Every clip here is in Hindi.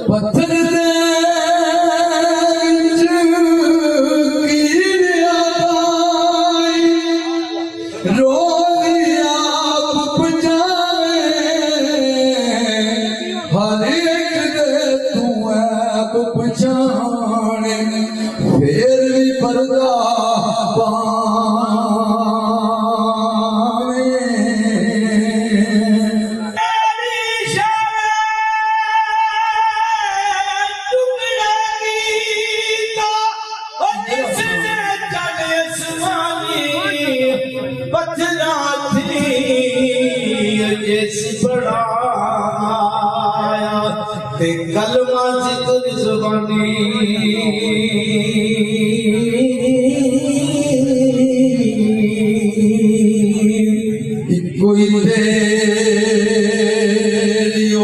पत्थर फिर भी पर्दा कलमा जिक्र जुबानी कोई तेरी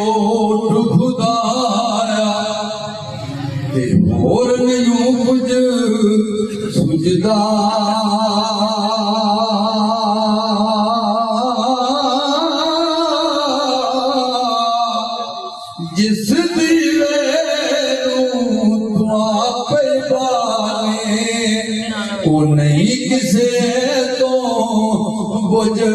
ओट खुदाया ते होर नहीं कुछ सुझदा जिस दीवे तू आपे बाने वो नहीं किसे तो बुझता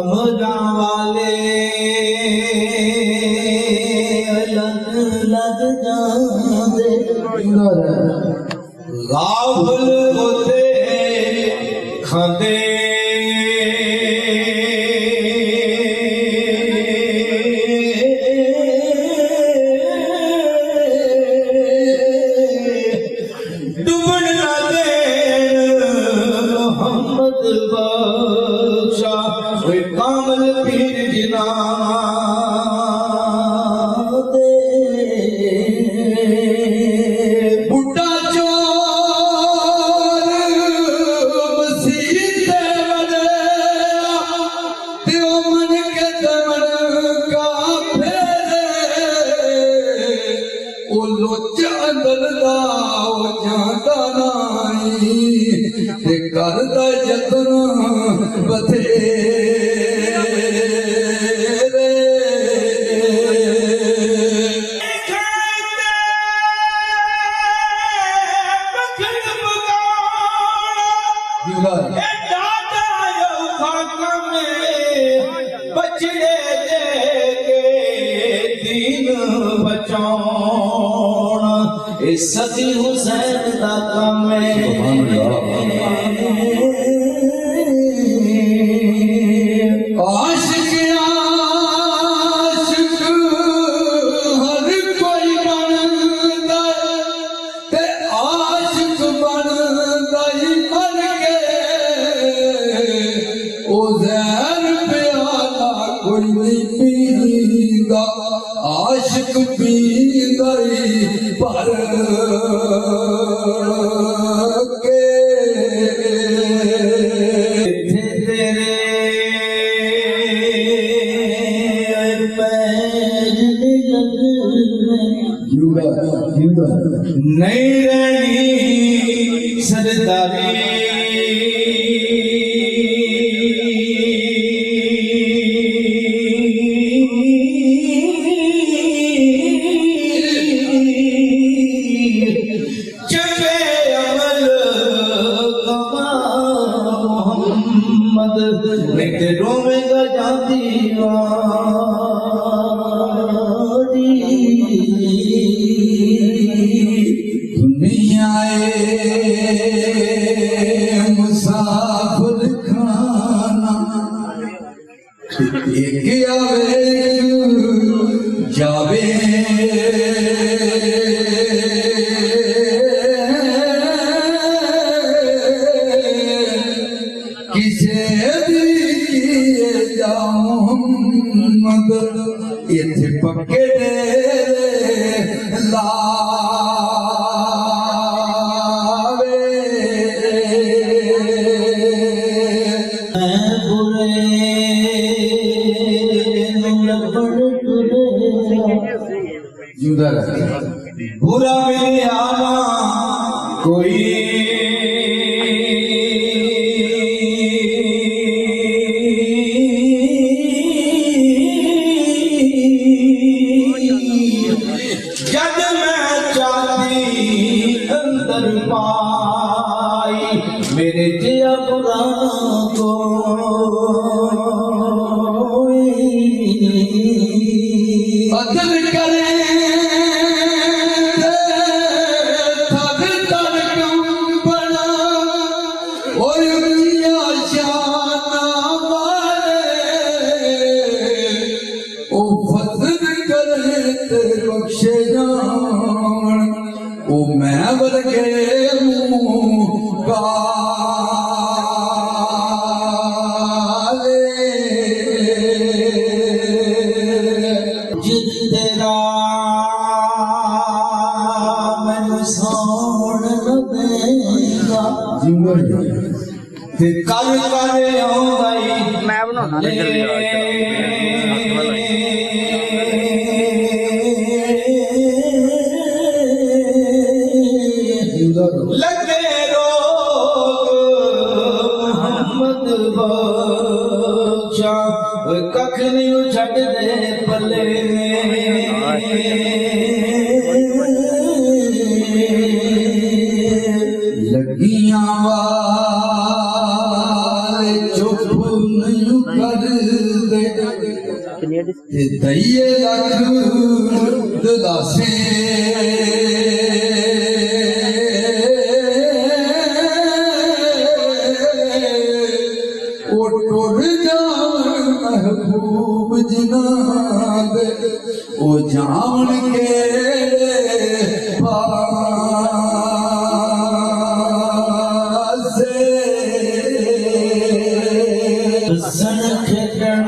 मजा वाले अलग अलग जाते गाफिल होते खाते कामल पीर जिना दे बुढ़ा चोर मसीह बने त्यो मन के दमन का फेरे ओ लोच अंदर दा ओ जाता नहीं ते करदा जतन बथेरे बचड़े के दीन बचाउण सती हुसैन दा कम आशिक आशिक हर कोई बनदा ते आशिक बनदा ही मर गए ओ ज़हर प्याला कोई नहीं पींदा आशिक पींदा ही पर के तेरे नहीं रहनी सरदारी चले अमल कमा मोहम्मद लेके रोवेगा जाती मुसाफिर खाना एक आवे जावे किसे दिए जाऊं मगर इथे पक्के बुरा मेरे आना कोई बख्शे जान ओ मैं वर्गे मुँह काले जित तेरा मैनू सोण लवेगा ते कर कर आउंदाई मैं बनाना नहीं जल्दी लगे रोग मोहम्मद बख्शा कख नहीं छड़ दे पले लगियां वाले चुप नहीं कर दे ते दइए लख ददासे ओ टुर जावन महबूब जनाब ओ जावन के सन खेडण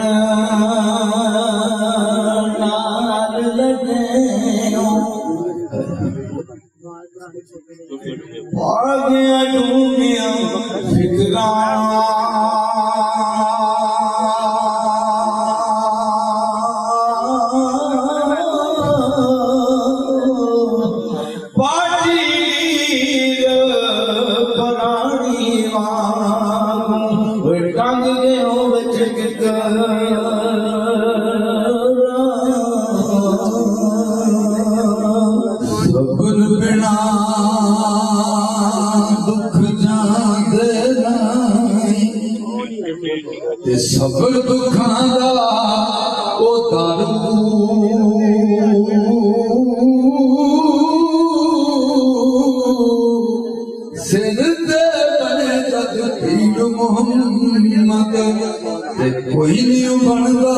नाल लगे भागिया डूबिया फिकरा पाटी परानी वांगू टंग गयो बचक सबर बिना दुख जांदे नहीं ते सबर दुखां दा ओ दारू सिर ते बने जद पीर मुहम्मद ते कोई नहीं बनदा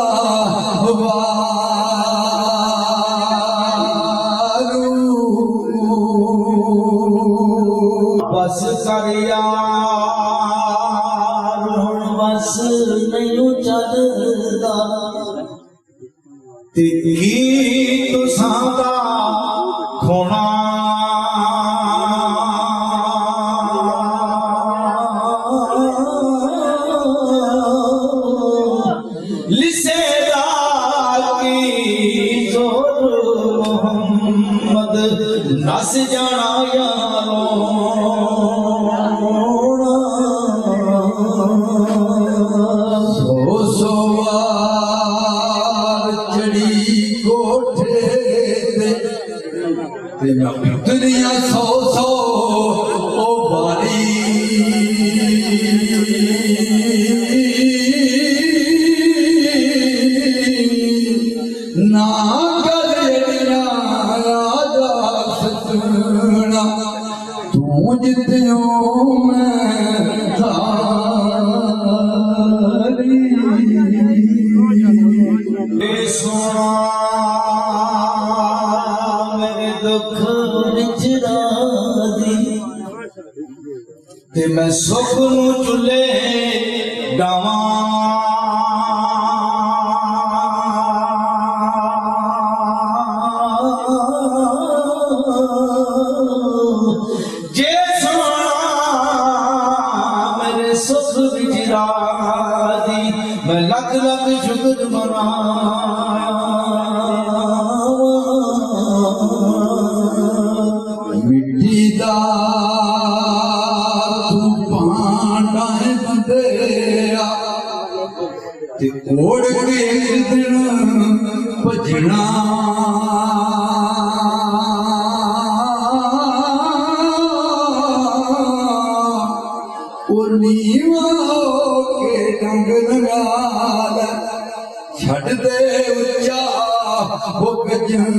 बस कर यार हुण बस नहीं चलदा ते की तुसां दा खोना लिसेदा की जोर मोहम्मद नस जाना यारो सो सवार चढ़ी कोठे ते मैं दुनिया सौ सौ ओ बारी ना गलेड़ा आजा सजना तू जित्यो मैं थारी सोना मेरे दुख विच राजी ते मैं सुख नू चुले डावां जे सोना मेरे सुख विच राजी मैं लख लख शुक्र मना मिट्टी दा तू पांडा बंदेया ते कोड़ के एक दिन भजना ओ नीवा के डंग लगाल छड़ दे उच्चा बुक जन